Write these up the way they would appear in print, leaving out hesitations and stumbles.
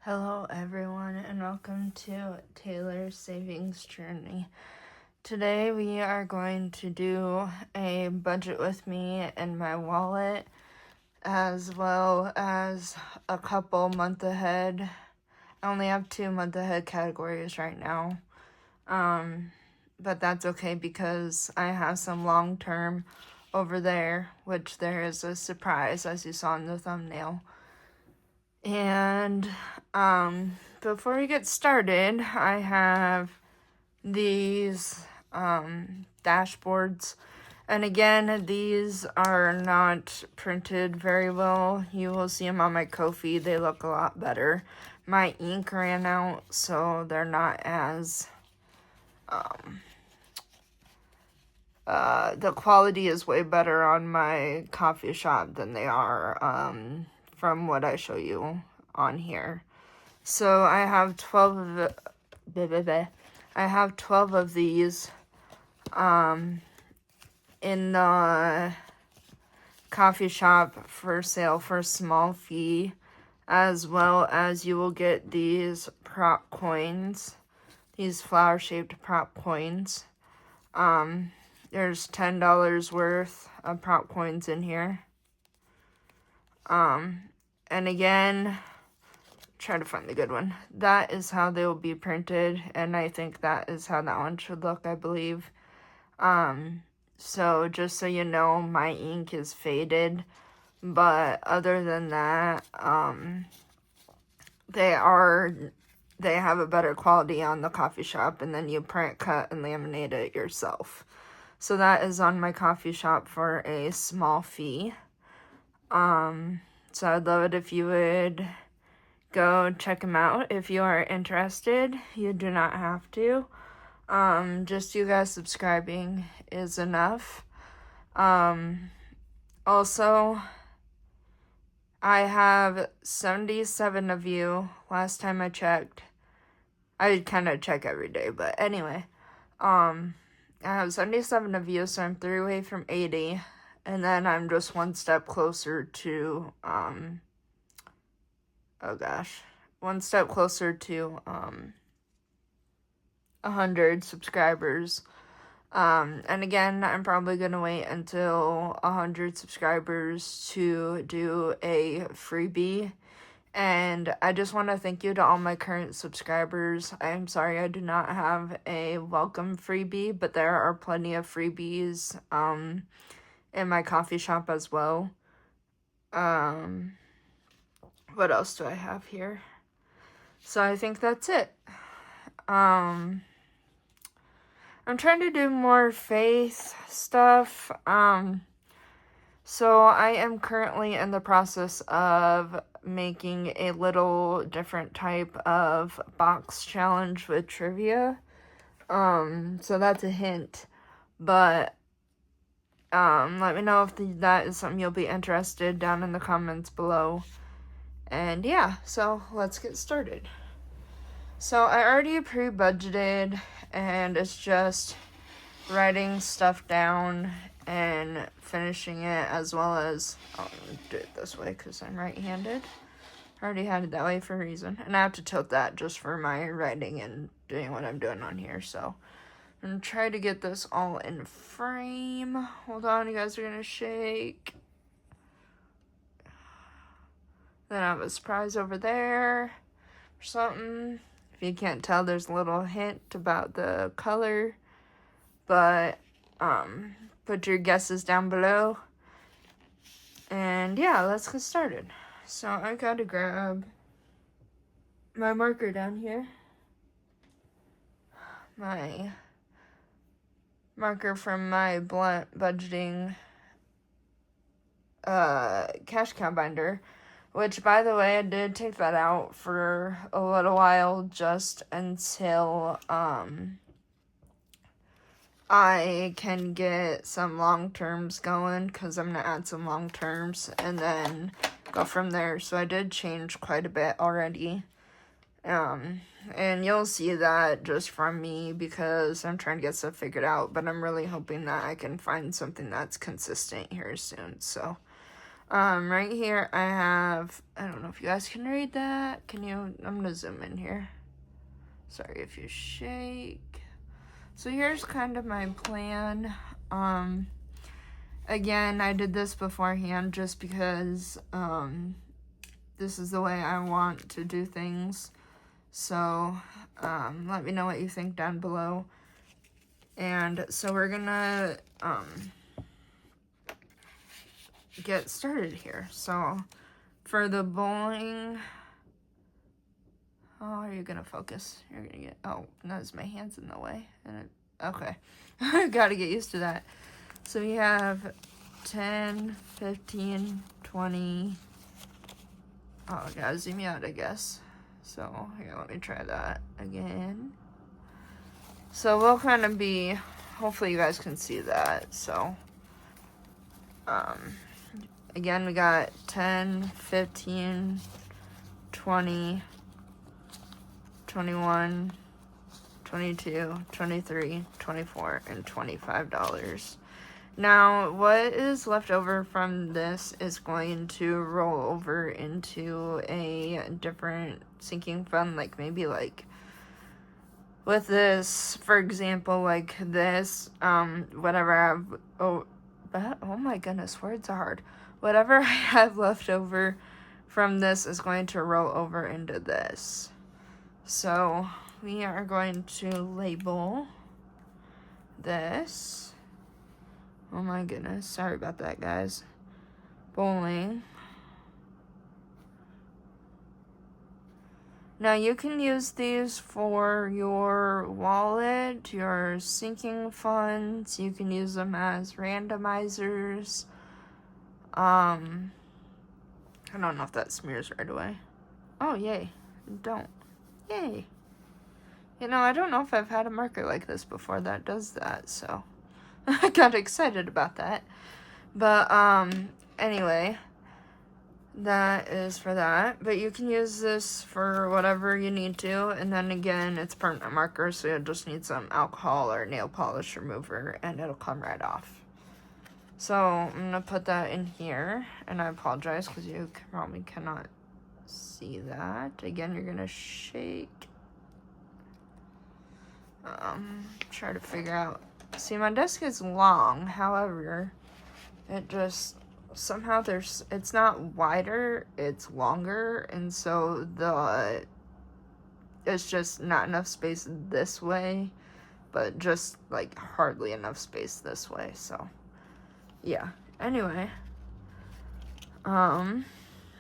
Hello everyone and welcome to Taylor's Savings Journey. Today we are going to do a budget with me and my wallet, as well as a couple month ahead. I only have 2 month ahead categories right now. But that's okay because I have some long term over there, which there is a surprise as you saw in the thumbnail. And before we get started, I have these dashboards. And again, these are not printed very well. You will see them on my Ko-fi. They look a lot better. My ink ran out, so they're not as... the quality is way better on my coffee shop than they are from what I show you on here. So I have 12 of these in the coffee shop for sale for a small fee, as well as you will get these prop coins, these flower shaped prop coins. There's $10 worth of prop coins in here. And again, try to find the good one. That is how they will be printed, and I think that is how that one should look, I believe. So just so you know, my ink is faded, but other than that, they have a better quality on the coffee shop, and then you print, cut, and laminate it yourself. So that is on my coffee shop for a small fee. So I'd love it if you would go check them out if you are interested. You do not have to. Just you guys subscribing is enough. Also, I have 77 of you. Last time I checked. I kind of check every day, but anyway. I have 77 of you, so I'm 3 away from 80. And then I'm just one step closer to, one step closer to, 100 subscribers. And again, I'm probably going to wait until 100 subscribers to do a freebie. And I just want to thank you to all my current subscribers. I'm sorry I do not have a welcome freebie, but there are plenty of freebies, in my coffee shop as well. What else do I have here? So I think that's it. I'm trying to do more faith stuff. So I am currently in the process of making a little different type of box challenge with trivia. So that's a hint. But let me know if that is something you'll be interested down in the comments below. And yeah, so let's get started. So I already pre-budgeted, and it's just writing stuff down and finishing it, as well as, I'll do it this way because I'm right-handed. I already had it that way for a reason. And I have to tilt that just for my writing and doing what I'm doing on here, so I'm going to try to get this all in frame. Hold on, you guys are going to shake. Then I have a surprise over there or something. If you can't tell, there's a little hint about the color. But, put your guesses down below. And yeah, let's get started. So I gotta grab my marker down here. My marker from my blunt budgeting cash cow binder, which, by the way, I did take that out for a little while just until I can get some long terms going, because I'm gonna add some long terms and then go from there. So I did change quite a bit already. And you'll see that just from me because I'm trying to get stuff figured out, but I'm really hoping that I can find something that's consistent here soon. So, Right here I have, I don't know if you guys can read that. Can you? I'm gonna zoom in here. Sorry if you shake. So here's kind of my plan. Again, I did this beforehand just because, this is the way I want to do things. So, let me know what you think down below. And so we're gonna, get started here. So, for the bowling, oh, are you gonna focus? You're gonna get, oh, notice my hand's in the way. Okay, I gotta get used to that. So we have 10, 15, 20, oh, I gotta zoom out, I guess. So, here, let me try that again. So we'll kind of be, hopefully you guys can see that. So, again, we got 10, 15, 20, 21, 22, 23, 24, and $25. Now, what is left over from this is going to roll over into a different sinking fund, like maybe like with this, for example, like this, whatever I have, oh my goodness, words are hard. Whatever I have left over from this is going to roll over into this. So, we are going to label this. Oh my goodness, sorry about that, guys. Bowling. Now you can use these for your wallet, your sinking funds. You can use them as randomizers. I don't know if that smears right away. Oh, yay. Don't. Yay. You know, I don't know if I've had a marker like this before that does that, so I got excited about that. But, anyway, that is for that. But you can use this for whatever you need to. And then again, it's permanent marker, so you'll just need some alcohol or nail polish remover, and it'll come right off. So, I'm going to put that in here. And I apologize because you probably cannot see that. Again, you're going to shake. Try to figure out. See, my desk is long, however, it just, somehow it's not wider, it's longer, and so it's just not enough space this way, but just, like, hardly enough space this way, so, yeah. Anyway,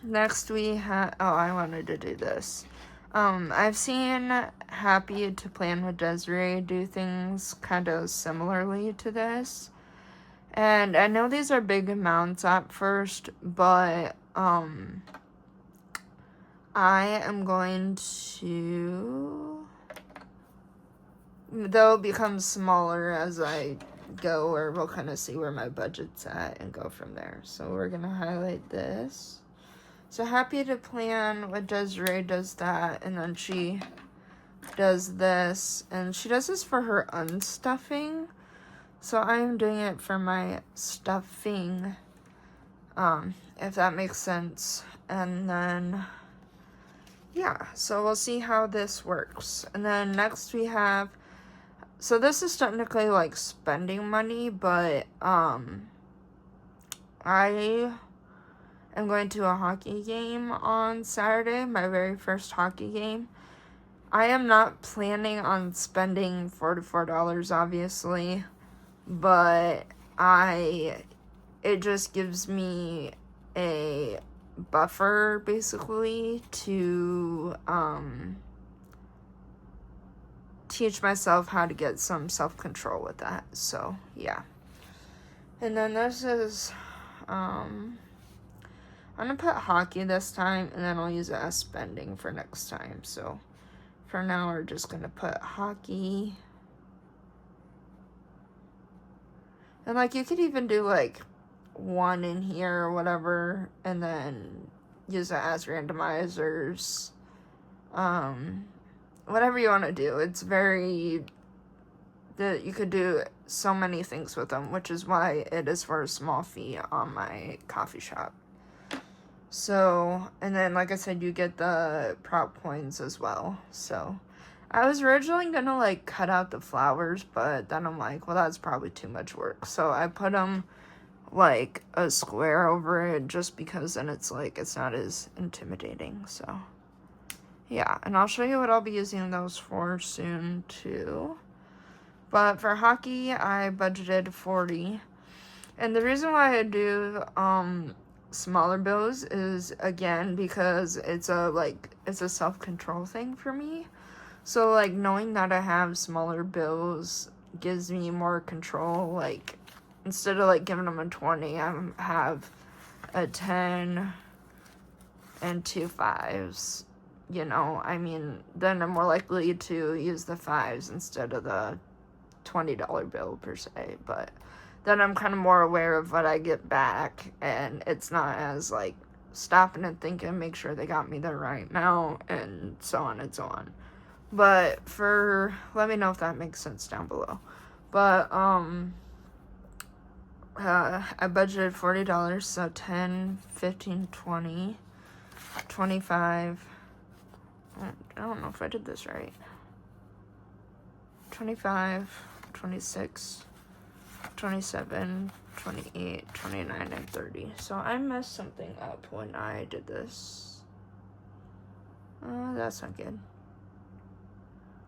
next we have, oh, I wanted to do this. I've seen Happy to Plan with Desiree do things kind of similarly to this. And I know these are big amounts at first, but, I am going to, they'll become smaller as I go, or we'll kind of see where my budget's at and go from there. So we're going to highlight this. So Happy to Plan with Desiree does that, and then she does this, and she does this for her unstuffing, so I am doing it for my stuffing, if that makes sense. And then, yeah, so we'll see how this works. And then next we have, so this is technically like spending money, but, I am going to a hockey game on Saturday, my very first hockey game. I am not planning on spending $44, obviously, but it just gives me a buffer, basically, to, teach myself how to get some self-control with that, so, yeah. And then this is, I'm going to put hockey this time, and then I'll use it as spending for next time. So, for now, we're just going to put hockey. And, like, you could even do, like, one in here or whatever, and then use it as randomizers. Whatever you want to do. It's very, you could do so many things with them, which is why it is for a small fee on my coffee shop. So, and then, like I said, you get the prop coins as well. So, I was originally gonna, like, cut out the flowers, but then I'm like, well, that's probably too much work. So, I put them, like, a square over it just because then it's, like, it's not as intimidating. So, yeah. And I'll show you what I'll be using those for soon, too. But for hockey, I budgeted $40. And the reason why I do, smaller bills is, again, because it's a self-control thing for me. So, like, knowing that I have smaller bills gives me more control. Like, instead of, like, giving them a 20, I have a 10 and 2 5s. You know, I mean, then I'm more likely to use the 5s instead of the $20 bill per se. But then I'm kind of more aware of what I get back, and it's not as, like, stopping and thinking, make sure they got me the right amount, and so on and so on. But let me know if that makes sense down below. But, I budgeted $40, so 10, 15, 20, 25, I don't know if I did this right, 25, 26, 27, 28, 29, and 30. So I messed something up when I did this. That's not good.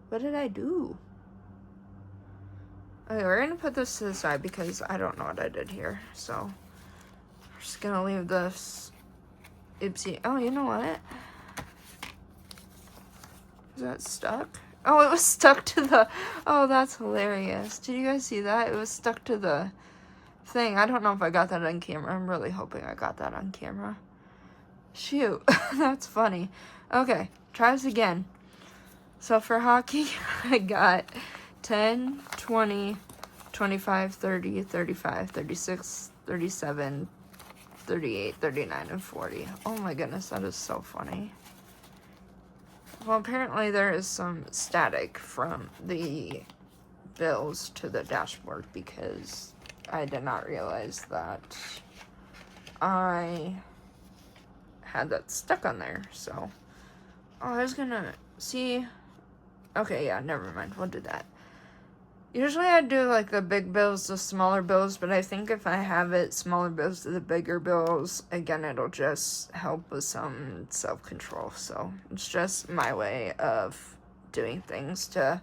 What did I do? Okay, we're gonna put this to the side because I don't know what I did here. So we're just gonna leave this. Oopsie. Oh, you know what? Is that stuck? Oh, it was stuck to the... Oh, that's hilarious. Did you guys see that? It was stuck to the thing. I don't know if I got that on camera. I'm really hoping I got that on camera. Shoot. That's funny. Okay, try this again. So for hockey, I got 10, 20, 25, 30, 35, 36, 37, 38, 39, and 40. Oh my goodness, that is so funny. Well, apparently there is some static from the bills to the dashboard because I did not realize that I had that stuck on there. So, I was gonna see. Okay, yeah, never mind. We'll do that. Usually I do, like, the big bills, the smaller bills, but I think if I have it smaller bills to the bigger bills, again, it'll just help with some self-control. So, it's just my way of doing things to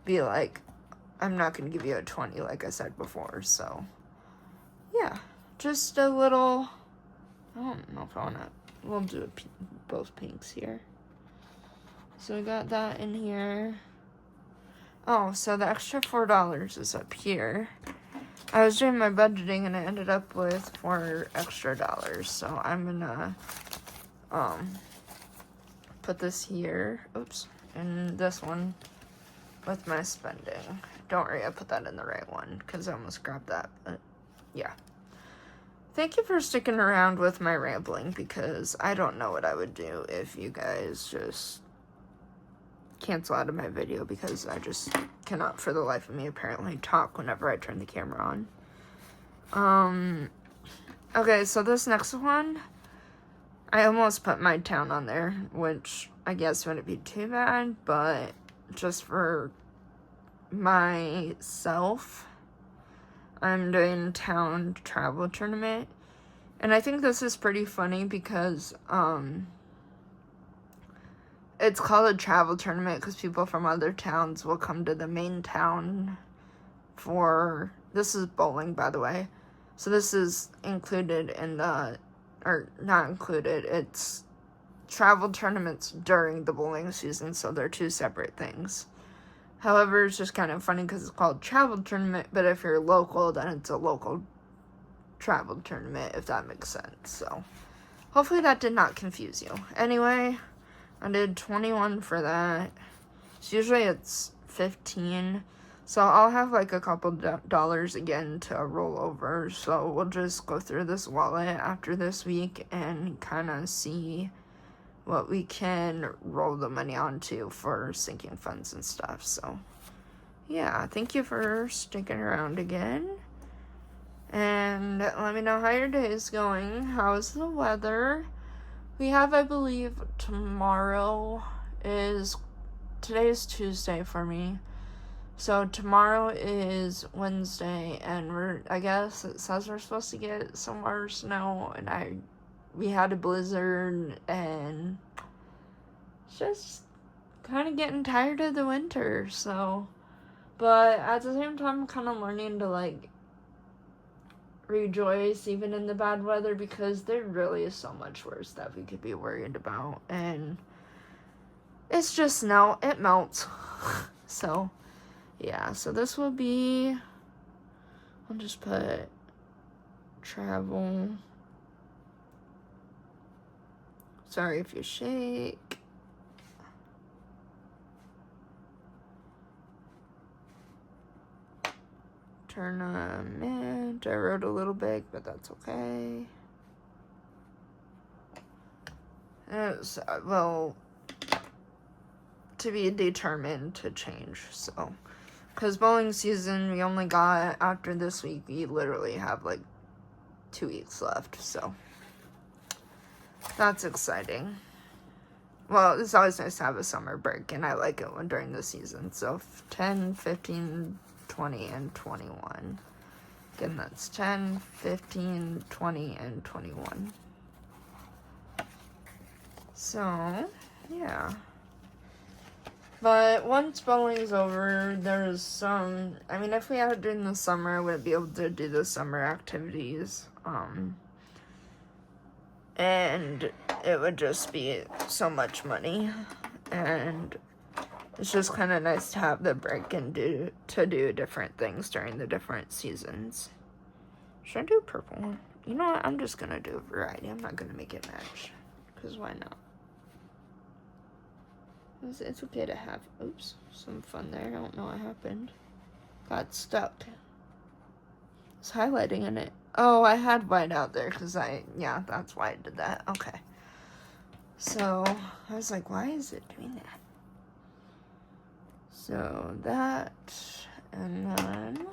be like, I'm not going to give you a 20, like I said before. So, yeah, just a little, I don't know if I want to, we'll do both pinks here. So we got that in here. Oh, so the extra $4 is up here. I was doing my budgeting and I ended up with $4 extra. So I'm gonna put this here. Oops. And this one with my spending. Don't worry, I put that in the right one because I almost grabbed that. But yeah. Thank you for sticking around with my rambling because I don't know what I would do if you guys just cancel out of my video because I just cannot for the life of me apparently talk whenever I turn the camera on. Okay, so this next one, I almost put my town on there, which I guess wouldn't be too bad, but just for myself, I'm doing town travel tournament, and I think this is pretty funny because, it's called a travel tournament because people from other towns will come to the main town for... This is bowling, by the way. So this is included in the... Or not included. It's travel tournaments during the bowling season, so they're two separate things. However, it's just kind of funny because it's called travel tournament, but if you're local, then it's a local travel tournament, if that makes sense. So hopefully that did not confuse you. Anyway... I did 21 for that. So usually it's 15. So I'll have like a couple dollars again to roll over. So we'll just go through this wallet after this week and kind of see what we can roll the money onto for sinking funds and stuff. So yeah, thank you for sticking around again. And let me know how your day is going. How's the weather? We have, I believe, today's Tuesday for me. So tomorrow is Wednesday, and I guess it says we're supposed to get some more snow, and we had a blizzard, and just kind of getting tired of the winter, so. But at the same time, I'm kind of learning to, like, rejoice even in the bad weather, because there really is so much worse that we could be worried about, and it's just snow. It melts. So, yeah, so this will be, I'll just put travel. Sorry if you shake. Tournament. I wrote a little big, but that's okay. It's, well, to be determined to change, so. Because bowling season, we only got, after this week, we literally have, like, 2 weeks left, so. That's exciting. Well, it's always nice to have a summer break, and I like it when during the season. So 10, 15, 20, and 21. Again, that's 10, 15, 20, and 21. So, yeah. But once bowling's over, there's some, I mean, if we had it during the summer, I wouldn't be able to do the summer activities. And it would just be so much money. And it's just kind of nice to have the break and do different things during the different seasons. Should I do purple? You know what? I'm just going to do a variety. I'm not going to make it match. Because why not? It's okay to have, oops, some fun there. I don't know what happened. Got stuck. It's highlighting in it. Oh, I had white out there because yeah, that's why I did that. Okay. So, I was like, why is it doing that? So, that, and then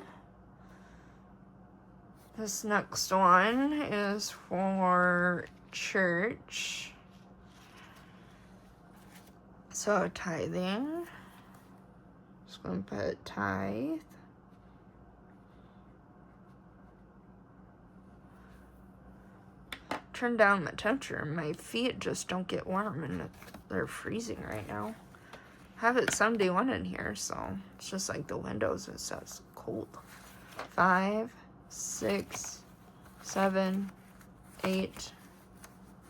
this next one is for church. So, tithing. Just going to put tithe. Turn down the temperature. My feet just don't get warm, and they're freezing right now. I have it 71 in here, so it's just like the windows. It says cold. 5, 6, 7, 8,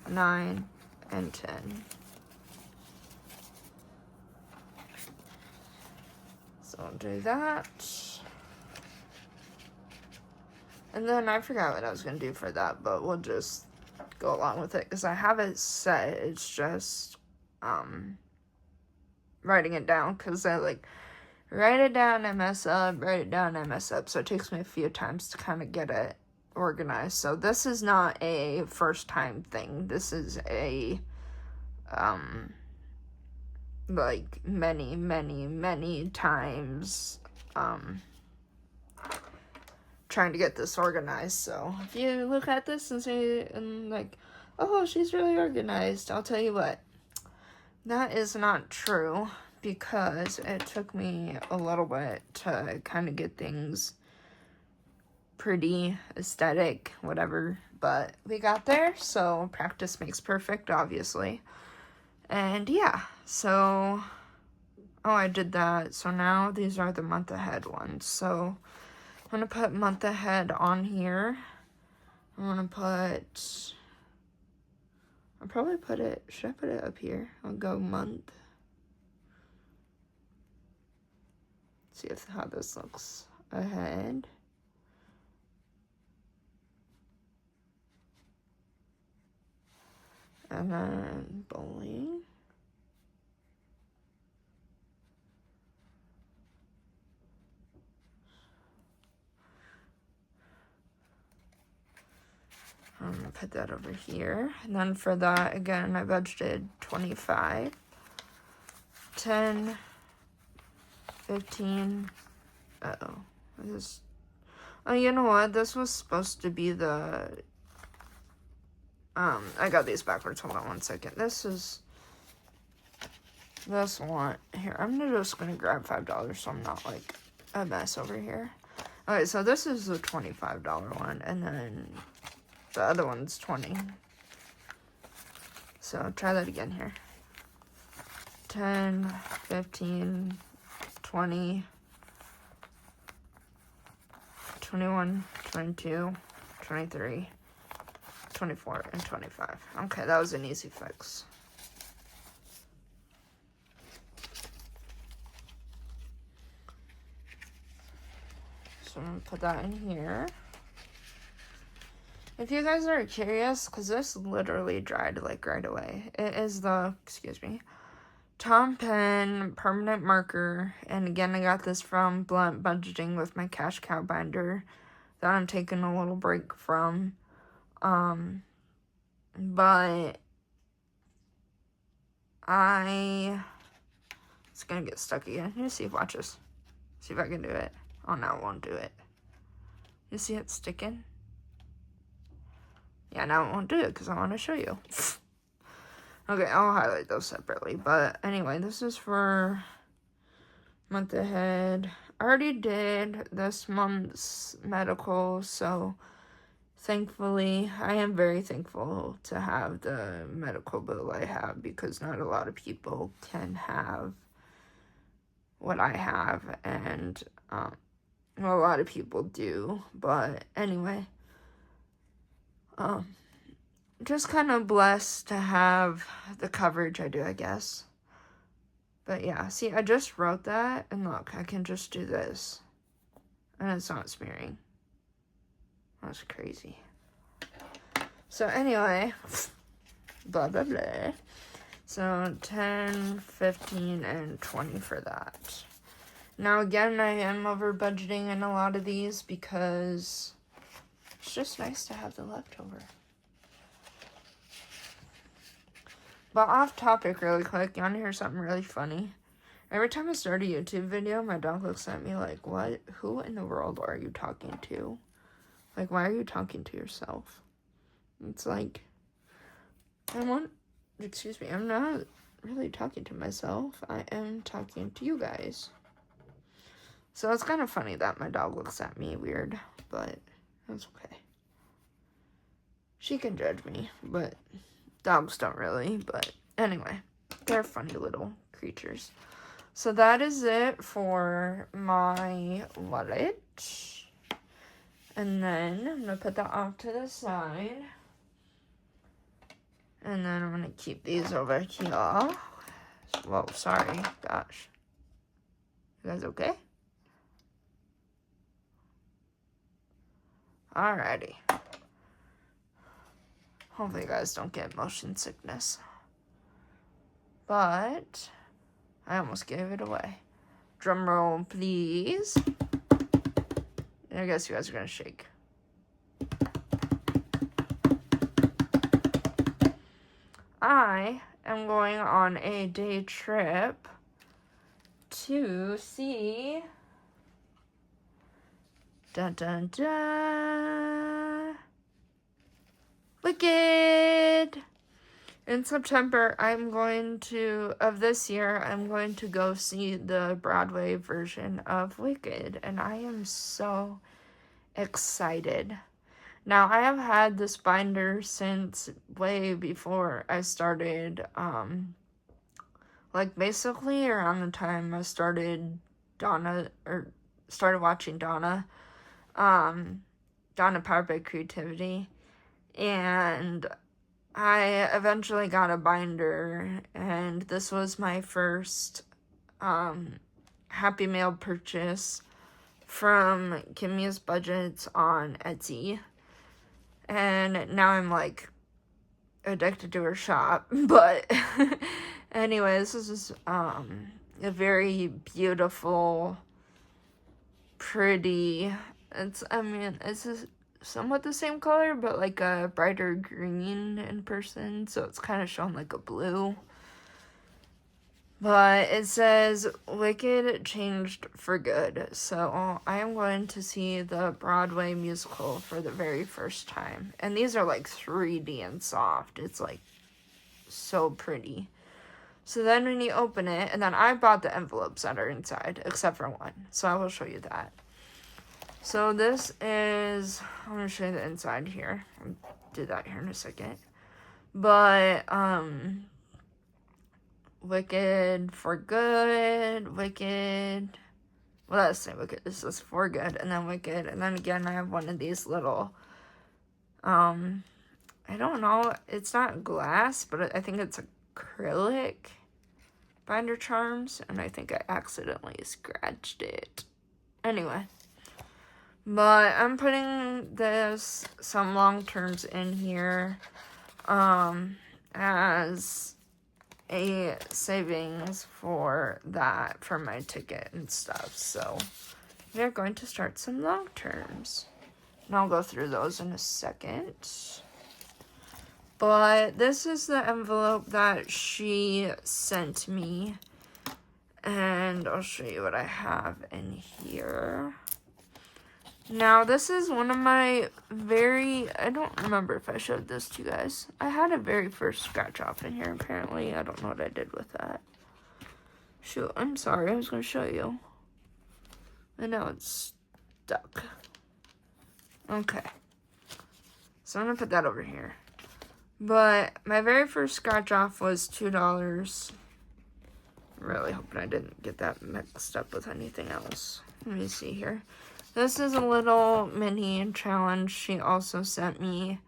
9, and 10. So I'll do that. And then I forgot what I was going to do for that, but we'll just go along with it because I have it set. It's just writing it down because I like write it down, I mess up, write it down, I mess up. So it takes me a few times to kind of get it organized. So this is not a first time thing. This is a like many times trying to get this organized. So if you look at this and say, and like, oh, she's really organized, I'll tell you what, that is not true, because it took me a little bit to kind of get things pretty, aesthetic, whatever, but we got there. So practice makes perfect, obviously. And yeah, so oh, I did that. So now these are the month ahead ones. So I'm going to put month ahead on here. I'm going to put, I'll probably put it, should I put it up here? I'll go month. See how this looks ahead. And then bowling. I'm gonna put that over here. And then for that, again, I budgeted 25, 10, 15, Oh, you know what? This was supposed to be the... I got these backwards. Hold on one second. This one. Here, I'm just gonna grab $5 so I'm not, like, a mess over here. Okay, so this is the $25 one, and then the other one's 20. So, try that again here. 10, 15, 20, 21, 22, 23, 24, and 25. Okay, that was an easy fix. So I'm going to put that in here. If you guys are curious, because this literally dried like right away. It is the, Tom Pen permanent marker. And again, I got this from Blunt Budgeting with my cash cow binder that I'm taking a little break from. But it's gonna get stuck again. You see, watch this. See if I can do it. Oh no, it won't do it. You see it sticking? Yeah, now it won't do it because I want to show you. Okay, I'll highlight those separately. But anyway, this is for month ahead. I already did this month's medical, so thankfully, I am very thankful to have the medical bill I have because not a lot of people can have what I have, and a lot of people do. But anyway, just kind of blessed to have the coverage I do, I guess. But yeah, see, I just wrote that, and look, I can just do this, and it's not smearing. That's crazy. So anyway, blah, blah, blah. So 10, 15, and 20 for that. Now again, I am over budgeting in a lot of these because it's just nice to have the leftover. But off topic really quick, you want to hear something really funny? Every time I start a YouTube video, my dog looks at me like, what? Who in the world are you talking to? Like, why are you talking to yourself? It's like, I'm not really talking to myself. I am talking to you guys. So it's kind of funny that my dog looks at me weird, but that's okay. She can judge me, but dogs don't really. But anyway, they're funny little creatures. So that is it for my wallet. And then I'm going to put that off to the side. And then I'm going to keep these over here. Whoa, sorry. Gosh. You guys okay? Alrighty. Hopefully you guys don't get motion sickness. But I almost gave it away. Drum roll, please. I guess you guys are going to shake. I am going on a day trip to see... Dun dun dun! Wicked! In September, of this year, I'm going to go see the Broadway version of Wicked, and I am so excited. Now, I have had this binder since way before I started, basically around the time I started watching Donna Powered by Creativity, and I eventually got a binder, and this was my first Happy Mail purchase from Kimmy's Budgets on Etsy, and now I'm like addicted to her shop. But anyways, this is a very beautiful, pretty, it's somewhat the same color, but like a brighter green in person, so it's kind of shown like a blue. But it says Wicked changed for good. So I am going to see the Broadway musical for the very first time. And these are like 3D and soft. It's like so pretty. So then when you open it, and then I bought the envelopes that are inside, except for one. So I will show you that. So this is, I'm going to show you the inside here. I'll do that here in a second. But, Wicked for good, Wicked, well, let's say Wicked, this is for good, and then Wicked, and then again, I have one of these little, I don't know, it's not glass, but I think it's acrylic binder charms, and I think I accidentally scratched it. Anyway, but I'm putting some long terms in here, as a savings for that, for my ticket and stuff. So we're going to start some long terms, and I'll go through those in a second. But this is the envelope that she sent me, and I'll show you what I have in here. Now, this is one of my I don't remember if I showed this to you guys. I had a very first scratch off in here, apparently. I don't know what I did with that. Shoot, I'm sorry, I was going to show you. And now it's stuck. Okay. So I'm going to put that over here. But my very first scratch off was $2. I'm really hoping I didn't get that mixed up with anything else. Let me see here. This is a little mini challenge she also sent me,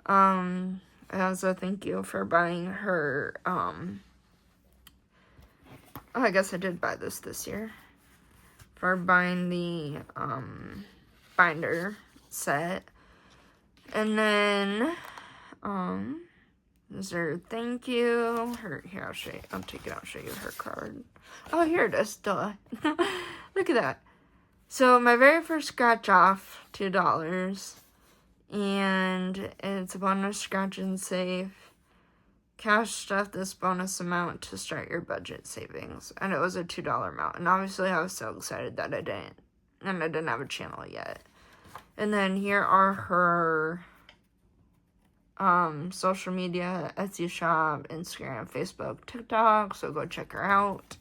as a thank you for buying her, I guess I did buy this year, for buying the, binder set. And then, is there thank you, here, I'll show you, I'll take it out and show you her card. Oh, here it is, duh. Look at that. So my very first scratch off, $2, and it's a bonus scratch and save. Cash stuff this bonus amount to start your budget savings, and it was a $2 amount. And obviously I was so excited that I didn't have a channel yet. And then here are her social media: Etsy shop, Instagram, Facebook, TikTok. So go check her out.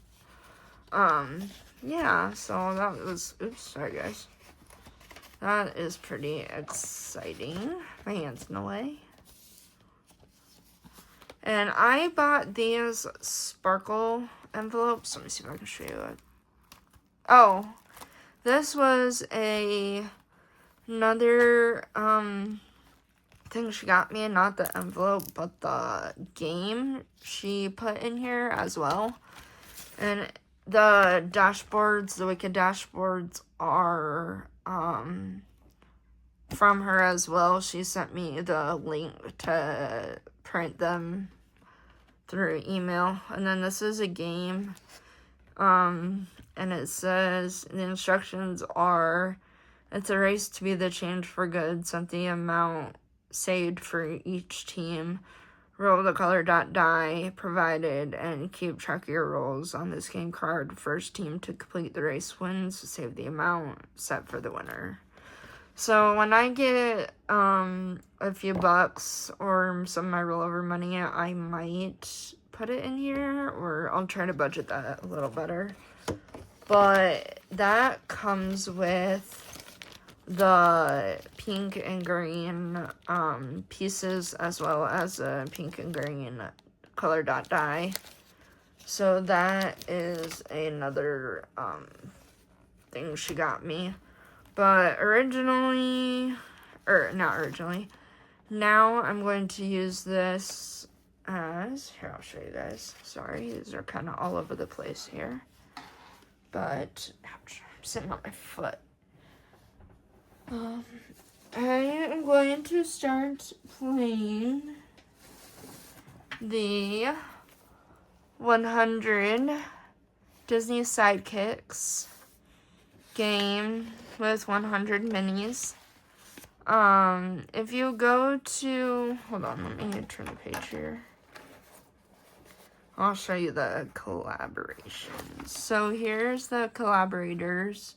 Yeah, so that was, oops, sorry guys. That is pretty exciting. My hand's in the way. And I bought these sparkle envelopes. Let me see if I can show you it. Oh, this was another, thing she got me, not the envelope, but the game she put in here as well. And the dashboards, the Wicked dashboards, are from her as well. She sent me the link to print them through email. And then this is a game, and it says, the instructions are, it's a race to be the change for good. Set the amount saved for each team. Roll the color die provided and keep track of your rolls on this game card. First team to complete the race wins. Save the amount set for the winner. So when I get a few bucks or some of my rollover money, I might put it in here, or I'll try to budget that a little better. But that comes with the pink and green pieces, as well as a pink and green color die. So that is another thing she got me. But now I'm going to use this as, here, I'll show you guys. Sorry, these are kind of all over the place here. But, ouch, I'm sitting on my foot. I am going to start playing the 100 Disney Sidekicks game with 100 minis. If you go to, hold on, let me turn the page here. I'll show you the collaborations. So here's the collaborators.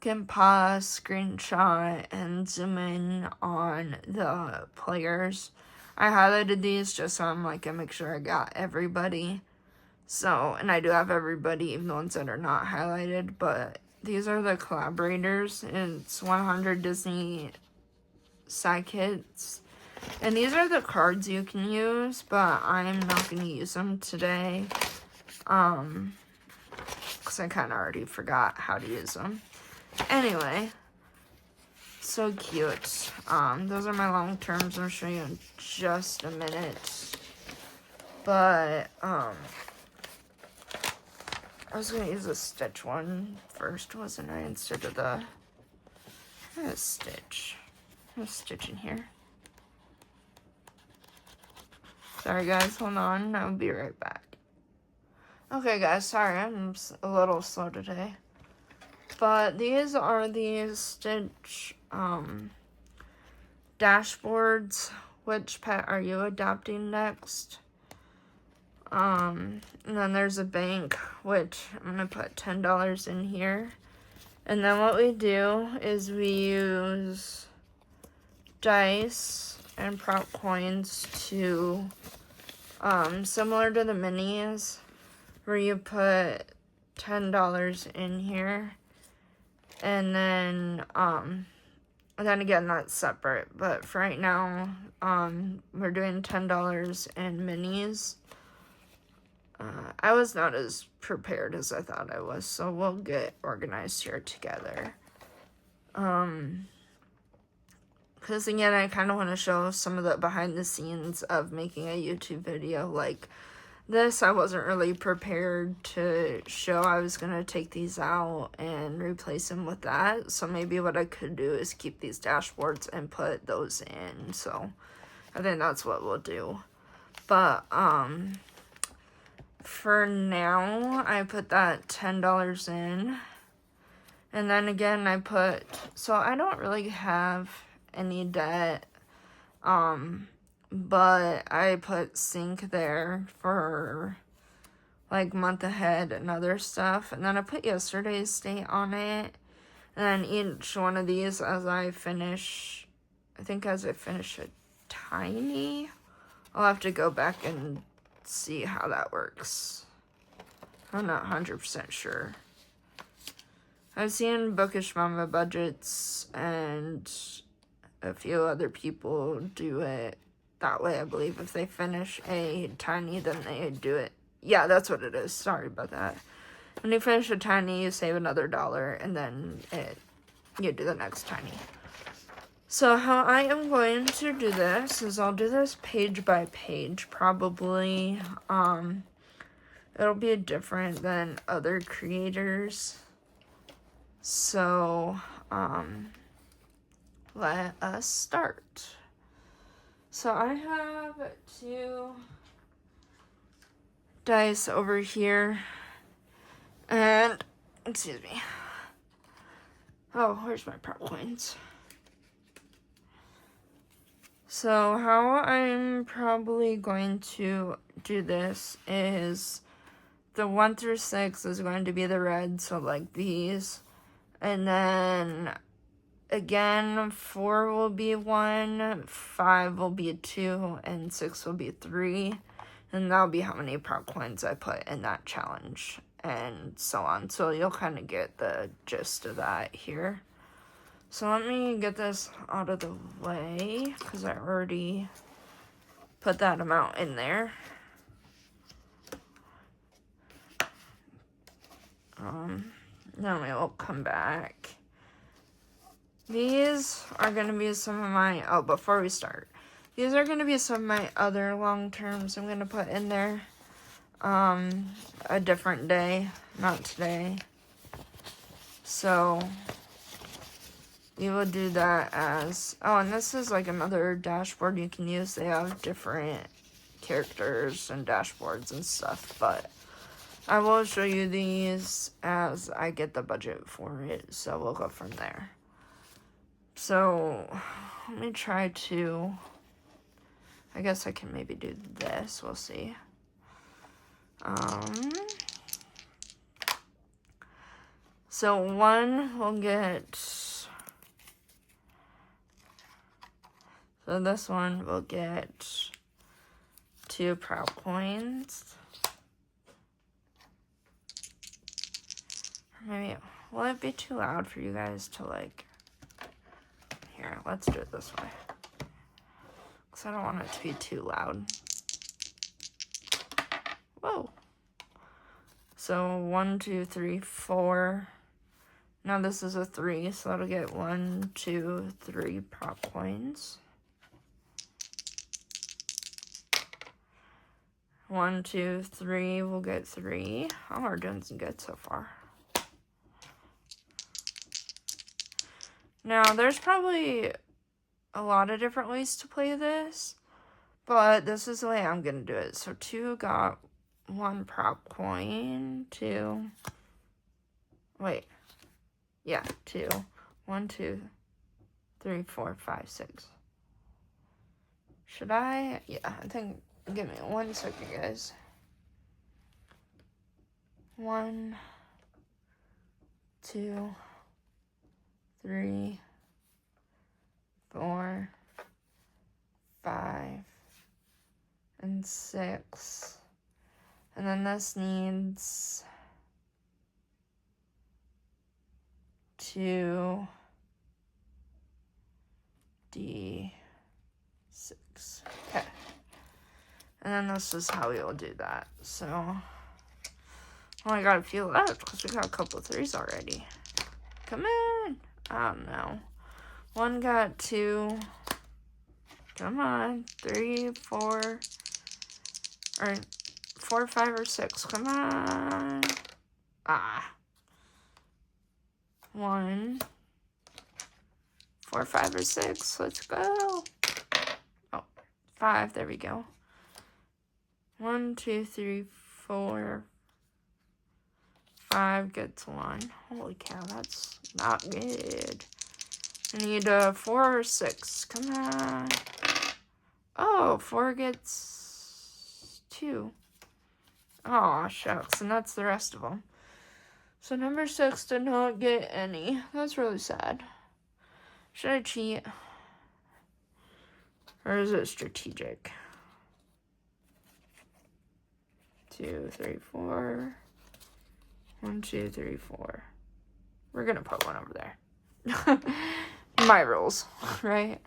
You can pause, screenshot, and zoom in on the players. I highlighted these just so I can make sure I got everybody. So, and I do have everybody, even the ones that are not highlighted, but these are the collaborators. It's 100 Disney sidekicks. And these are the cards you can use, but I'm not going to use them today. Because I kind of already forgot how to use them. Anyway, so cute. Those are my long terms. I'll show you in just a minute. But, I was going to use a Stitch one first, wasn't I? Instead of the Stitch. There's Stitch in here. Sorry guys, hold on. I'll be right back. Okay guys, sorry, I'm a little slow today. But these are the Stitch dashboards. Which pet are you adopting next? And then there's a bank, which I'm going to put $10 in here. And then what we do is we use dice and prop coins to, similar to the minis, where you put $10 in here. And then again, that's separate. But for right now, we're doing $10 in minis. I was not as prepared as I thought I was, so we'll get organized here together. Because again, I kind of want to show some of the behind the scenes of making a YouTube video like this. I wasn't really prepared to show. I was going to take these out and replace them with that. So maybe what I could do is keep these dashboards and put those in. So I think that's what we'll do. But, for now, I put that $10 in. And then again, so I don't really have any debt, but I put sync there for month ahead and other stuff, and then I put yesterday's date on it, and then each one of these as I finish a tiny, I'll have to go back and see how that works. I'm not 100% sure. I've seen Bookish Mama budgets and a few other people do it that way, I believe. If they finish a tiny, then they do it. Yeah, that's what it is. Sorry about that. When you finish a tiny, you save another $1, and then you do the next tiny. So how I am going to do this is I'll do this page by page, probably. It'll be different than other creators. So, let us start. So I have 2 dice over here, and, excuse me. Oh, where's my prop coins? So how I'm probably going to do this is the 1 through 6 is going to be the red, so these. And then, again, 4 will be 1, 5 will be 2, and 6 will be 3. And that'll be how many prop coins I put in that challenge, and so on. So you'll kind of get the gist of that here. So let me get this out of the way, because I already put that amount in there. Then we will come back. These are going to be some of my, before we start, these are going to be some of my other long terms I'm going to put in there. A different day, not today. So we will do that as, and this is another dashboard you can use. They have different characters and dashboards and stuff, but I will show you these as I get the budget for it, so we'll go from there. So, let me try to, I guess I can maybe do this, we'll see. So one will get, so this one will get 2 prop coins. Maybe, will it be too loud for you guys to like, here, let's do it this way. Because I don't want it to be too loud. Whoa. So 1, 2, 3, 4. Now this is a 3, so that'll get 1, 2, 3 prop coins. 1, 2, 3, we'll get 3. Oh, we're doing some good so far. Now, there's probably a lot of different ways to play this, but this is the way I'm gonna do it. So 2 got 1 prop coin, 2. Wait. Yeah, 2. 1, 2, 3, 4, 5, 6. Should I? Yeah, I think. Give me 1 second, guys. 1, 2, 3, 4, 5, and 6. And then this needs 2 D6. Okay. And then this is how we will do that. So, only got a few left because we got a couple of 3s already. Come in. Oh no. 1 got 2. Come on. 3, 4. Or 4, 5, or 6. Come on. Ah. 1. 4, 5, or 6. Let's go. Oh, 5. There we go. 1, 2, 3, 4, 5 gets 1. Holy cow, that's not good. I need 4 or 6. Come on. Oh, 4 gets 2. Aw, shucks, and that's the rest of them. So number 6 did not get any. That's really sad. Should I cheat? Or is it strategic? 2, 3, 4. 1, 2, 3, 4. We're gonna put 1 over there. My rules, right?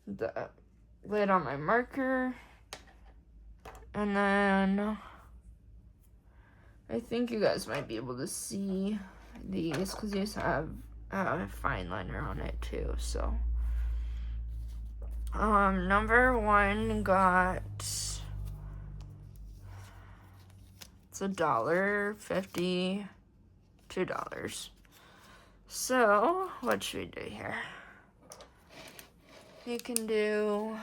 The lid on my marker. And then I think you guys might be able to see these because these have a fine liner on it too. So number 1 got, it's $1.50, $2. So what should we do here? You can do,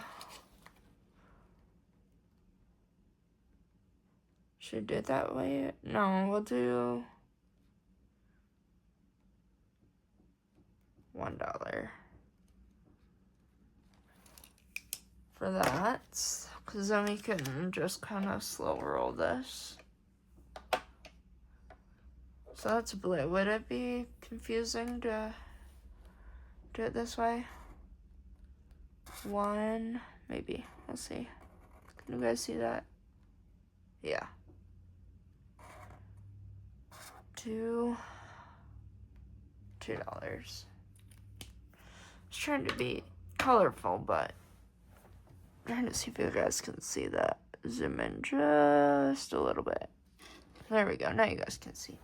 should we do it that way? No, we'll do $1 for that, because then we can just kind of slow roll this. So that's blue. Would it be confusing to do it this way? 1, maybe. Let's see. Can you guys see that? Yeah. 2, $2. I was trying to be colorful, but I'm trying to see if you guys can see that. Zoom in just a little bit. There we go. Now you guys can see.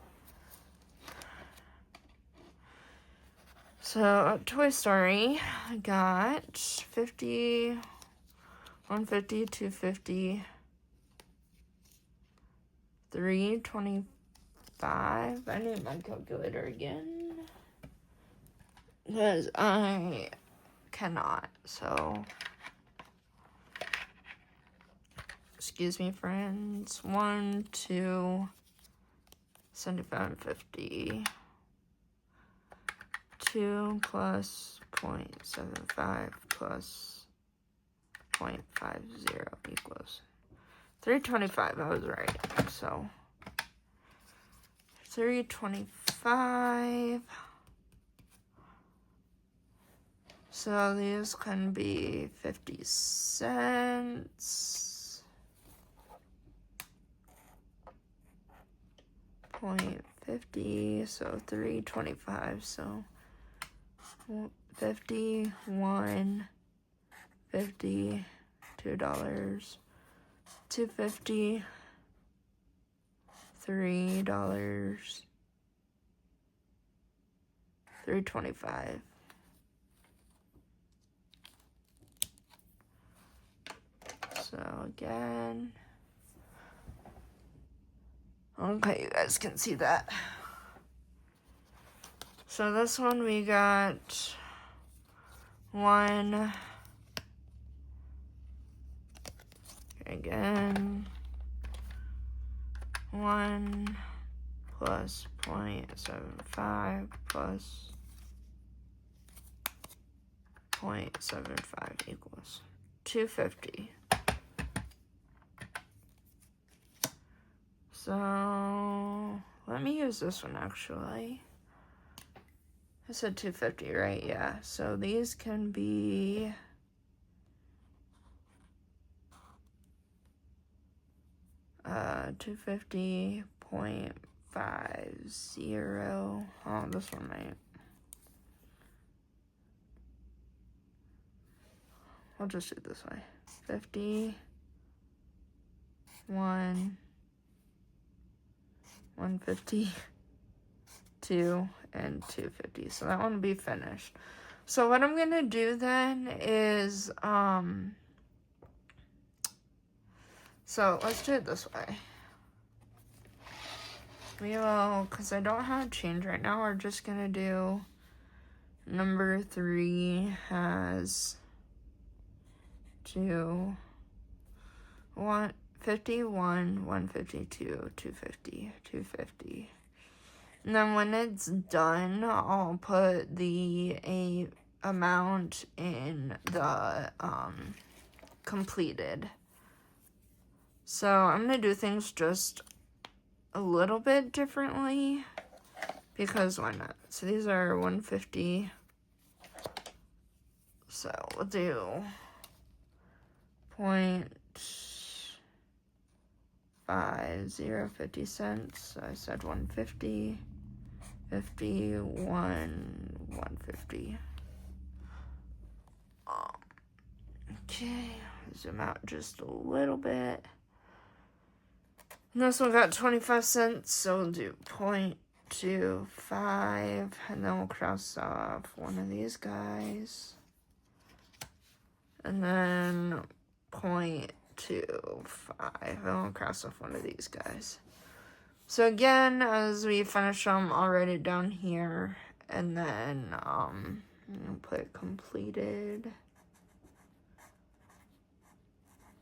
So, Toy Story, I got 50, 150, 250, 325. I need my calculator again. Because I cannot, so. Excuse me, friends. 1, 2, 75, 50. 2 plus 0.75 plus 0.50 equals $3.25, I was right. So $3.25. So these can be 50 cents. 0.50, so $3.25. So 50, 1, 50, $2, $2.50, $3, $3.25. So again, okay, you guys can see that. So this one we got 1, again, 1 plus 0.75 plus 0.75 equals $2.50. So let me use this one actually. I said $2.50, right? Yeah. So these can be $2.50.50. Oh, this one might. I'll just do it this way. 50, 1, 150, 2, and $2.50. So that one will be finished. So what I'm gonna do then is so let's do it this way. We will, because I don't have change right now, we're just gonna do number 3 has 151, 152, 250, 250. And then when it's done, I'll put the amount in the completed. So I'm gonna do things just a little bit differently because why not? So these are 150. So we'll do 0.50 cents. So I said 150, 51, 150. Okay, zoom out just a little bit. And this one got 25 cents, so we'll do 0.25, and then we'll cross off one of these guys. And then 0.25, and we'll cross off one of these guys. So again, as we finish them, I'll write it down here, and then I'll put completed.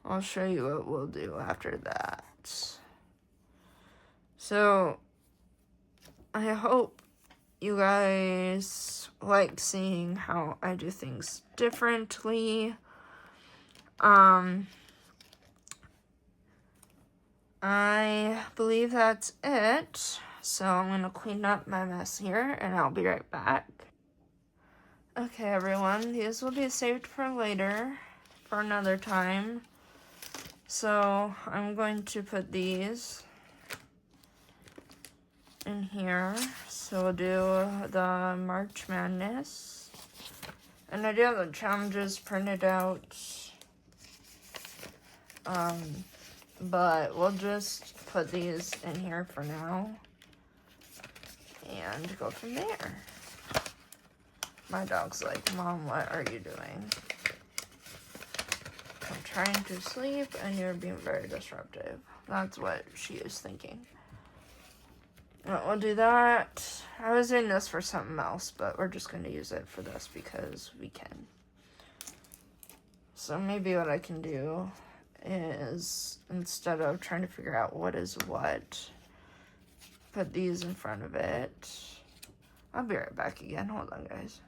I'll show you what we'll do after that. So, I hope you guys like seeing how I do things differently. I believe that's it. So I'm going to clean up my mess here and I'll be right back. Okay, everyone, these will be saved for later, for another time. So I'm going to put these in here. So we'll do the March Madness. And I do have the challenges printed out. But we'll just put these in here for now. And go from there. My dog's like, Mom, what are you doing? I'm trying to sleep and you're being very disruptive. That's what she is thinking. Well, we'll do that. I was doing this for something else, but we're just going to use it for this because we can. So maybe what I can do is, instead of trying to figure out what is what, put these in front of it. I'll be right back again. Hold on, guys.